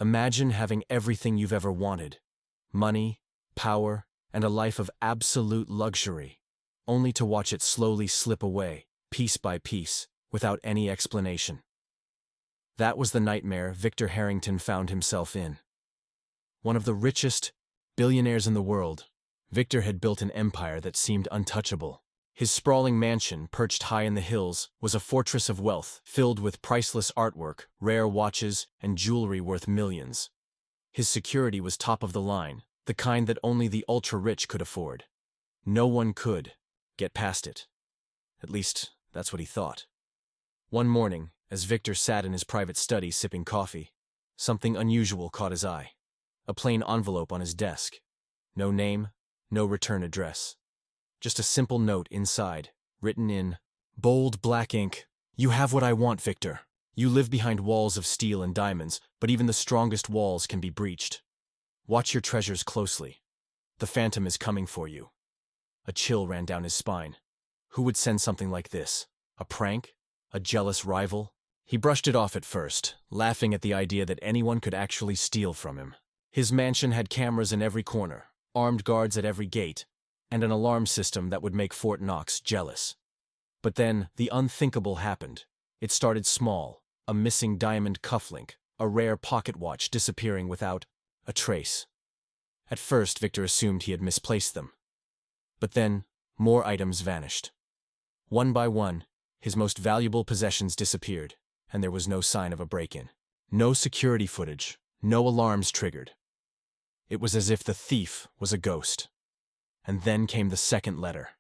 Imagine having everything you've ever wanted. Money, power, and a life of absolute luxury, only to watch it slowly slip away, piece by piece, without any explanation. That was the nightmare Victor Harrington found himself in. One of the richest billionaires in the world, Victor had built an empire that seemed untouchable. His sprawling mansion, perched high in the hills, was a fortress of wealth, filled with priceless artwork, rare watches, and jewelry worth millions. His security was top of the line, the kind that only the ultra-rich could afford. No one could get past it. At least, that's what he thought. One morning, as Victor sat in his private study sipping coffee, something unusual caught his eye. A plain envelope on his desk. No name, no return address. Just a simple note inside, written in bold black ink. "You have what I want, Victor. You live behind walls of steel and diamonds, but even the strongest walls can be breached. Watch your treasures closely. The Phantom is coming for you." A chill ran down his spine. Who would send something like this? A prank? A jealous rival? He brushed it off at first, laughing at the idea that anyone could actually steal from him. His mansion had cameras in every corner, armed guards at every gate, and an alarm system that would make Fort Knox jealous. But then, the unthinkable happened. It started small, a missing diamond cufflink, a rare pocket watch disappearing without a trace. At first, Victor assumed he had misplaced them. But then, more items vanished. One by one, his most valuable possessions disappeared, and there was no sign of a break-in. No security footage, no alarms triggered. It was as if the thief was a ghost. And then came the second letter.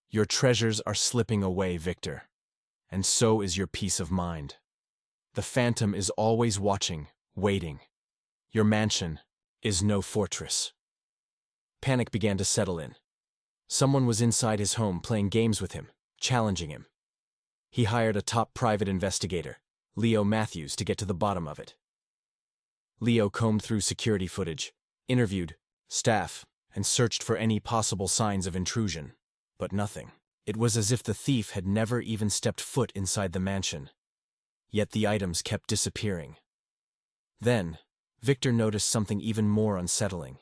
"Your treasures are slipping away, Victor, and so is your peace of mind. The Phantom is always watching, waiting. Your mansion is no fortress." Panic began to settle in. Someone was inside his home playing games with him, challenging him. He hired a top private investigator, Leo Matthews, to get to the bottom of it. Leo combed through security footage, interviewed staff, and searched for any possible signs of intrusion. But nothing. It was as if the thief had never even stepped foot inside the mansion. Yet the items kept disappearing. Then, Victor noticed something even more unsettling.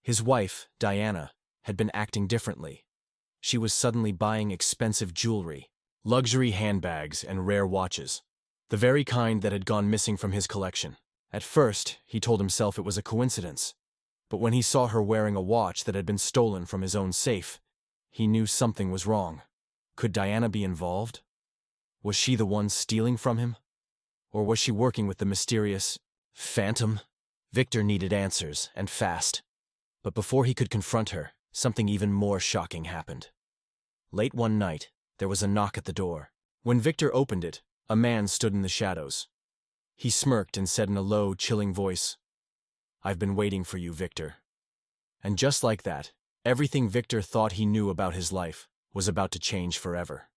His wife, Diana, had been acting differently. She was suddenly buying expensive jewelry, luxury handbags, and rare watches, the very kind that had gone missing from his collection. At first, he told himself it was a coincidence. But when he saw her wearing a watch that had been stolen from his own safe, he knew something was wrong. Could Diana be involved? Was she the one stealing from him? Or was she working with the mysterious Phantom? Victor needed answers, and fast. But before he could confront her, something even more shocking happened. Late one night, there was a knock at the door. When Victor opened it, a man stood in the shadows. He smirked and said in a low, chilling voice, "I've been waiting for you, Victor." And just like that, everything Victor thought he knew about his life was about to change forever.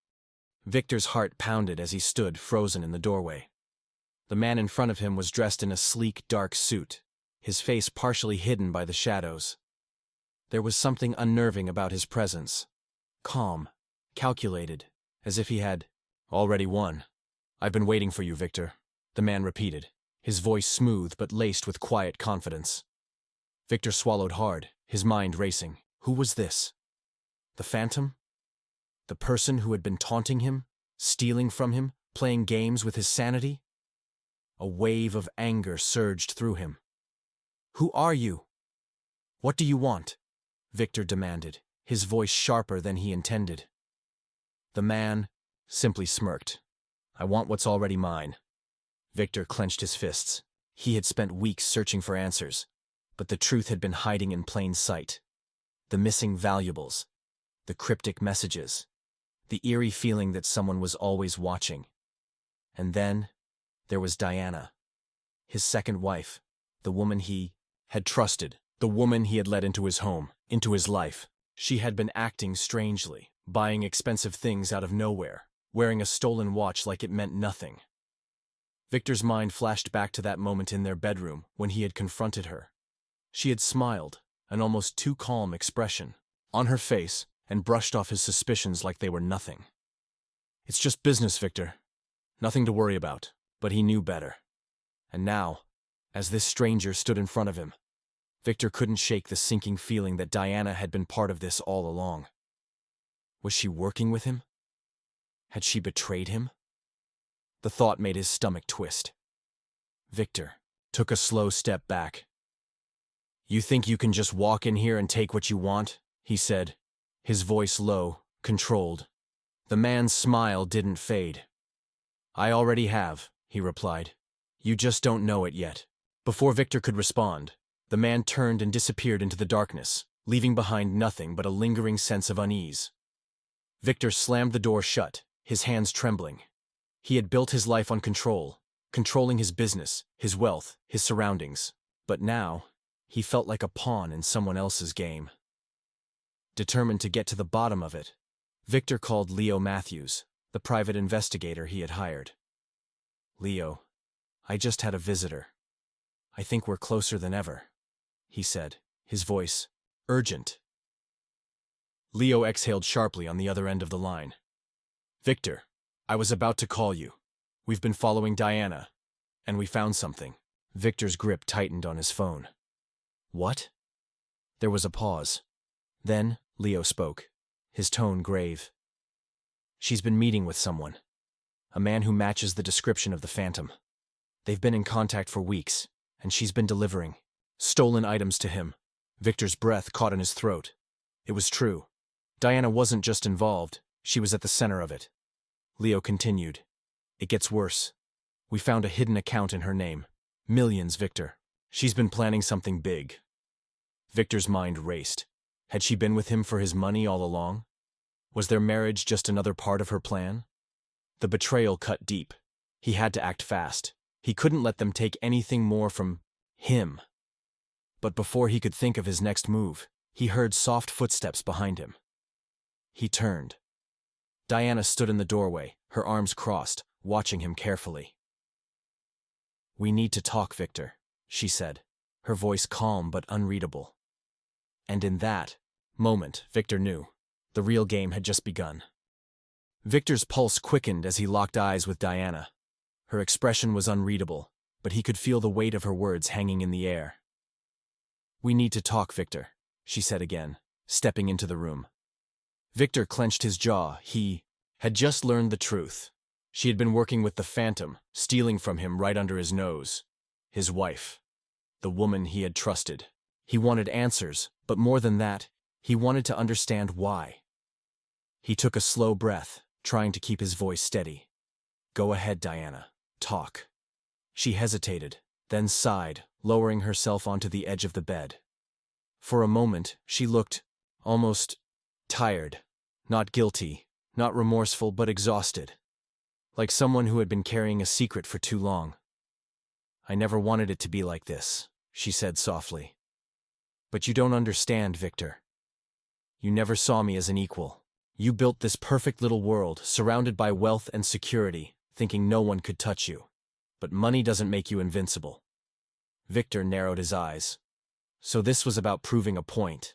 Victor's heart pounded as he stood frozen in the doorway. The man in front of him was dressed in a sleek, dark suit, his face partially hidden by the shadows. There was something unnerving about his presence. Calm, calculated, as if he had already won. "I've been waiting for you, Victor," the man repeated, his voice smooth but laced with quiet confidence. Victor swallowed hard, his mind racing. Who was this? The Phantom? The person who had been taunting him, stealing from him, playing games with his sanity? A wave of anger surged through him. "Who are you? What do you want?" Victor demanded, his voice sharper than he intended. The man simply smirked. "I want what's already mine." Victor clenched his fists. He had spent weeks searching for answers, but the truth had been hiding in plain sight. The missing valuables, the cryptic messages, the eerie feeling that someone was always watching. And then, there was Diana, his second wife, the woman he had trusted, the woman he had let into his home, into his life. She had been acting strangely, buying expensive things out of nowhere, wearing a stolen watch like it meant nothing. Victor's mind flashed back to that moment in their bedroom when he had confronted her. She had smiled, an almost too calm expression on her face, and brushed off his suspicions like they were nothing. "It's just business, Victor. Nothing to worry about." But he knew better. And now, as this stranger stood in front of him, Victor couldn't shake the sinking feeling that Diana had been part of this all along. Was she working with him? Had she betrayed him? The thought made his stomach twist. Victor took a slow step back. "You think you can just walk in here and take what you want?" he said, his voice low, controlled. The man's smile didn't fade. "I already have," he replied. "You just don't know it yet." Before Victor could respond, the man turned and disappeared into the darkness, leaving behind nothing but a lingering sense of unease. Victor slammed the door shut, his hands trembling. He had built his life on control, controlling his business, his wealth, his surroundings. But now, he felt like a pawn in someone else's game. Determined to get to the bottom of it, Victor called Leo Matthews, the private investigator he had hired. "Leo, I just had a visitor. I think we're closer than ever," he said, his voice urgent. Leo exhaled sharply on the other end of the line. "Victor, I was about to call you. We've been following Diana, and we found something." Victor's grip tightened on his phone. "What?" There was a pause. Then Leo spoke, his tone grave. "She's been meeting with someone. A man who matches the description of the Phantom. They've been in contact for weeks, and she's been delivering stolen items to him." Victor's breath caught in his throat. It was true. Diana wasn't just involved, she was at the center of it. Leo continued. "It gets worse. We found a hidden account in her name. Millions, Victor. She's been planning something big." Victor's mind raced. Had she been with him for his money all along? Was their marriage just another part of her plan? The betrayal cut deep. He had to act fast. He couldn't let them take anything more from him. But before he could think of his next move, he heard soft footsteps behind him. He turned. Diana stood in the doorway, her arms crossed, watching him carefully. "We need to talk, Victor," she said, her voice calm but unreadable. And in that moment, Victor knew the real game had just begun. Victor's pulse quickened as he locked eyes with Diana. Her expression was unreadable, but he could feel the weight of her words hanging in the air. "We need to talk, Victor," she said again, stepping into the room. Victor clenched his jaw. He had just learned the truth. She had been working with the Phantom, stealing from him right under his nose. His wife. The woman he had trusted. He wanted answers, but more than that, he wanted to understand why. He took a slow breath, trying to keep his voice steady. "Go ahead, Diana. Talk." She hesitated, then sighed, lowering herself onto the edge of the bed. For a moment, she looked almost tired. Not guilty, not remorseful, but exhausted. Like someone who had been carrying a secret for too long. "I never wanted it to be like this," she said softly. "But you don't understand, Victor. You never saw me as an equal. You built this perfect little world, surrounded by wealth and security, thinking no one could touch you. But money doesn't make you invincible." Victor narrowed his eyes. "So this was about proving a point.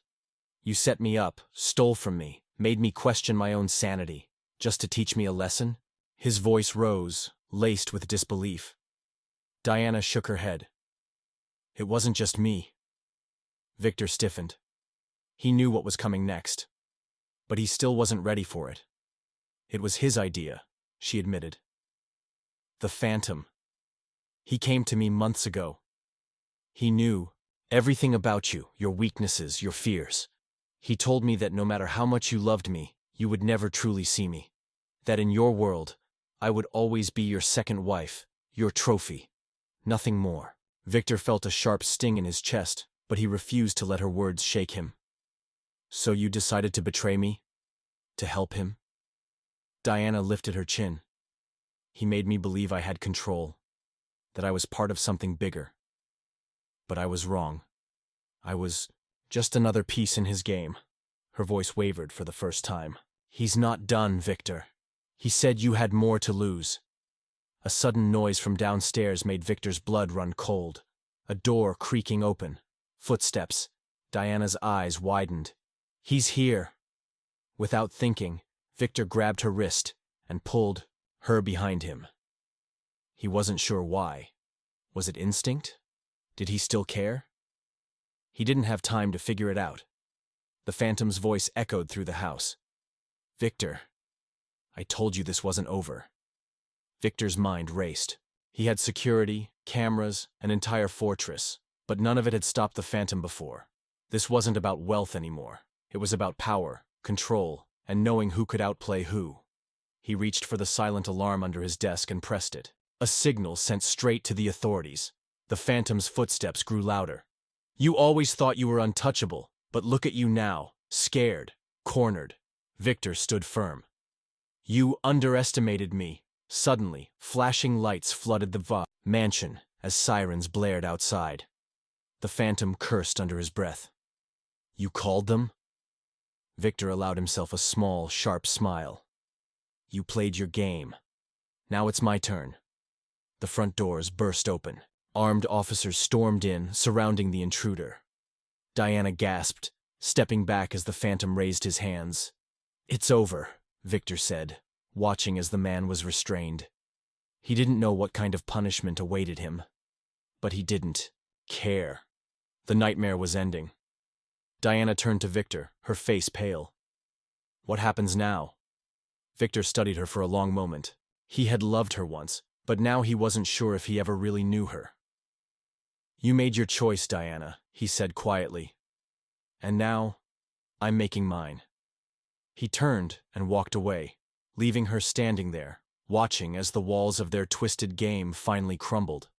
You set me up, stole from me, made me question my own sanity, just to teach me a lesson?" His voice rose, laced with disbelief. Diana shook her head. "It wasn't just me." Victor stiffened. He knew what was coming next. But he still wasn't ready for it. "It was his idea," she admitted. "The Phantom. He came to me months ago. He knew everything about you, your weaknesses, your fears. He told me that no matter how much you loved me, you would never truly see me. That in your world, I would always be your second wife, your trophy. Nothing more." Victor felt a sharp sting in his chest, but he refused to let her words shake him. "So you decided to betray me? To help him?" Diana lifted her chin. "He made me believe I had control, that I was part of something bigger. But I was wrong. I was just another piece in his game." Her voice wavered for the first time. "He's not done, Victor. He said you had more to lose." A sudden noise from downstairs made Victor's blood run cold. A door creaking open. Footsteps. Diana's eyes widened. "He's here." Without thinking, Victor grabbed her wrist and pulled her behind him. He wasn't sure why. Was it instinct? Did he still care? He didn't have time to figure it out. The phantom's voice echoed through the house. Victor, I told you this wasn't over. Victor's mind raced. He had security, cameras, an entire fortress, but none of it had stopped the phantom before. This wasn't about wealth anymore. It was about power, control, and knowing who could outplay who. He reached for the silent alarm under his desk and pressed it. A signal sent straight to the authorities. The phantom's footsteps grew louder. You always thought you were untouchable, but look at you now, scared, cornered. Victor stood firm. You underestimated me. Suddenly, flashing lights flooded the mansion as sirens blared outside. The phantom cursed under his breath. You called them? Victor allowed himself a small, sharp smile. You played your game. Now it's my turn. The front doors burst open. Armed officers stormed in, surrounding the intruder. Diana gasped, stepping back as the phantom raised his hands. It's over, Victor said, watching as the man was restrained. He didn't know what kind of punishment awaited him, but he didn't care. The nightmare was ending. Diana turned to Victor, her face pale. What happens now? Victor studied her for a long moment. He had loved her once, but now he wasn't sure if he ever really knew her. You made your choice, Diana, he said quietly. And now, I'm making mine. He turned and walked away, leaving her standing there, watching as the walls of their twisted game finally crumbled.